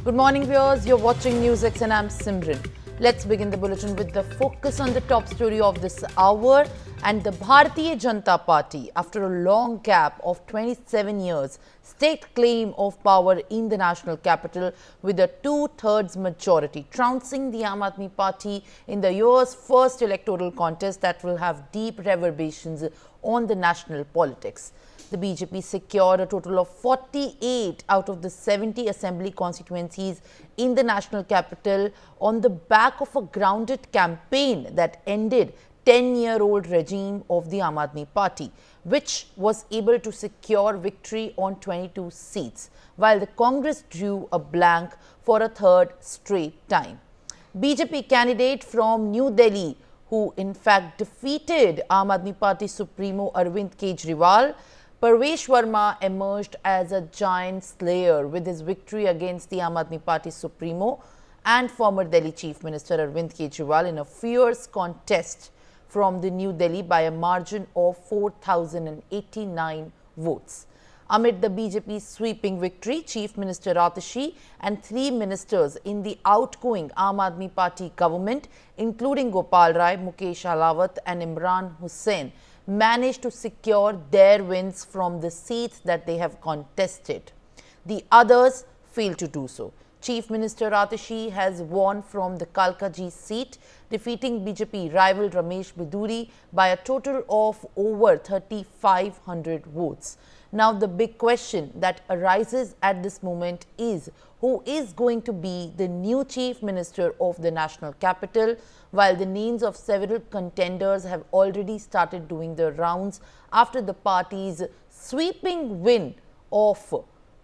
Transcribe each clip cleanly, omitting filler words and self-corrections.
Good morning, viewers. You're watching News X and I'm Simran. Let's begin the bulletin with the focus on the top story of this hour. And the Bharatiya Janata Party, after a long gap of 27 years, staked claim of power in the national capital with a two-thirds majority, trouncing the Aam Aadmi Party in the year's first electoral contest that will have deep reverberations on the national politics. The BJP secured a total of 48 out of the 70 assembly constituencies in the national capital on the back of a grounded campaign that ended 10-year-old regime of the Aam Aadmi Party, which was able to secure victory on 22 seats, while the Congress drew a blank for a third straight time. BJP candidate from New Delhi, who in fact defeated Aam Aadmi Party Supremo Arvind Kejriwal, Parvesh Verma emerged as a giant slayer with his victory against the Aam Aadmi Party Supremo and former Delhi Chief Minister Arvind Kejriwal in a fierce contest from the New Delhi by a margin of 4,089 votes. Amid the BJP's sweeping victory, Chief Minister Atashi and 3 ministers in the outgoing Aam Aadmi Party government, including Gopal Rai, Mukesh Ahlawat and Imran Hussain, managed to secure their wins from the seats that they have contested. The others failed to do so. Chief Minister Atashi has won from the Kalkaji seat, defeating BJP rival Ramesh Biduri by a total of over 3,500 votes. Now, the big question that arises at this moment is who is going to be the new Chief Minister of the national capital, while the names of several contenders have already started doing the rounds after the party's sweeping win of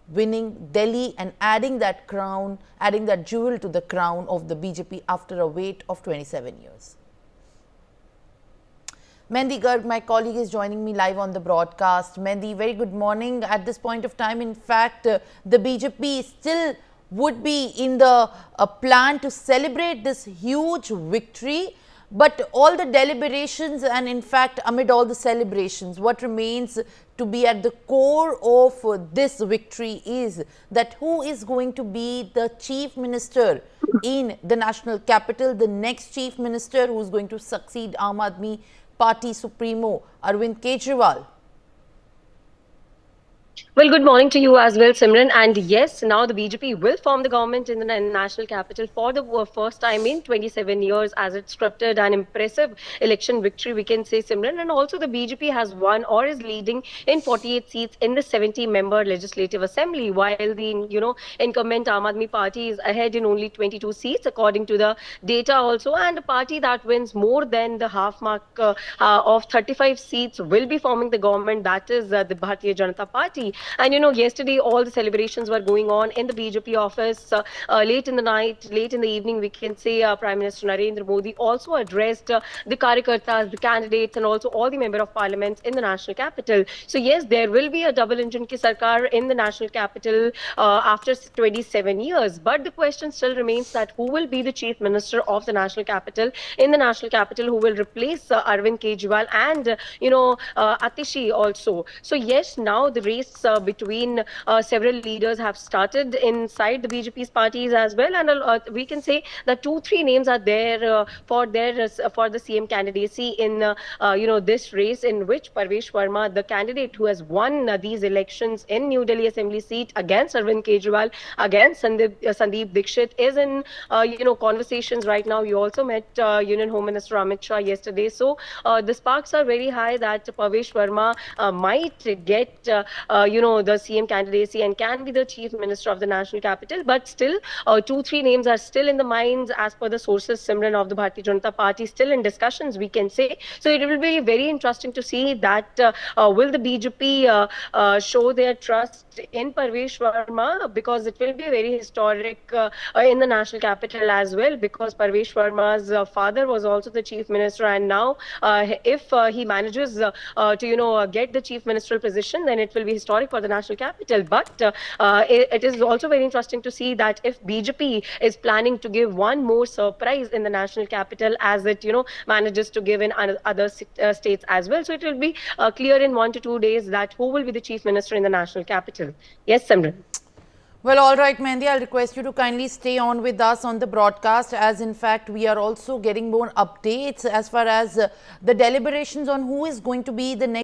winning Delhi and adding that jewel to the crown of the BJP after a wait of 27 years. Mendi Garg, my colleague, is joining me live on the broadcast. Mendi, very good morning. At this point of time, in fact, the BJP still would be in the plan to celebrate this huge victory. But all the deliberations and in fact, amid all the celebrations, what remains to be at the core of this victory is that who is going to be the Chief Minister in the national capital, the next Chief Minister who is going to succeed Aam Aadmi Party Supremo Arvind Kejriwal. Well, good morning to you as well, Simran. And yes, now the BJP will form the government in the national capital for the first time in 27 years, as it scripted an impressive election victory, we can say, Simran. And also the BJP has won or is leading in 48 seats in the 70-member legislative assembly, while the incumbent Aam Aadmi Party is ahead in only 22 seats, according to the data also. And a party that wins more than the half mark of 35 seats will be forming the government, that is the Bharatiya Janata Party. And yesterday all the celebrations were going on in the BJP office. Late in the night, late in the evening, we can say Prime Minister Narendra Modi also addressed the Karyakartas, the candidates, and also all the member of parliaments in the national capital. So yes, there will be a double engine ki sarkar in the national capital after 27 years. But the question still remains that who will be the chief minister of the national capital, in the national capital, who will replace Arvind Kejriwal and Atashi also. So yes, now the race between several leaders have started inside the BJP's parties as well, and we can say that 2-3 names are there for the CM candidacy in this race, in which Parvesh Verma, the candidate who has won these elections in New Delhi Assembly seat against Arvind Kejriwal, against Sandeep Dixit, is in conversations right now. You also met Union Home Minister Amit Shah yesterday, so the sparks are very high that Parvesh Verma might get the CM candidacy and can be the chief minister of the national capital. But still, 2-3 names are still in the minds, as per the sources, Simran, of the Bharatiya Janata Party, still in discussions, we can say. So it will be very interesting to see that will the BJP show their trust in Parvesh Verma, because it will be very historic in the national capital as well, because Parvesh Verma's father was also the chief minister, and now if he manages to get the chief ministerial position, then it will be historic for the national capital. But it is also very interesting to see that if BJP is planning to give one more surprise in the national capital, as it manages to give in other states as well. So it will be clear in 1 to 2 days that who will be the chief minister in the national capital. Yes, Simran. Well, all right, Mehendee, I'll request you to kindly stay on with us on the broadcast, as in fact we are also getting more updates as far as the deliberations on who is going to be the next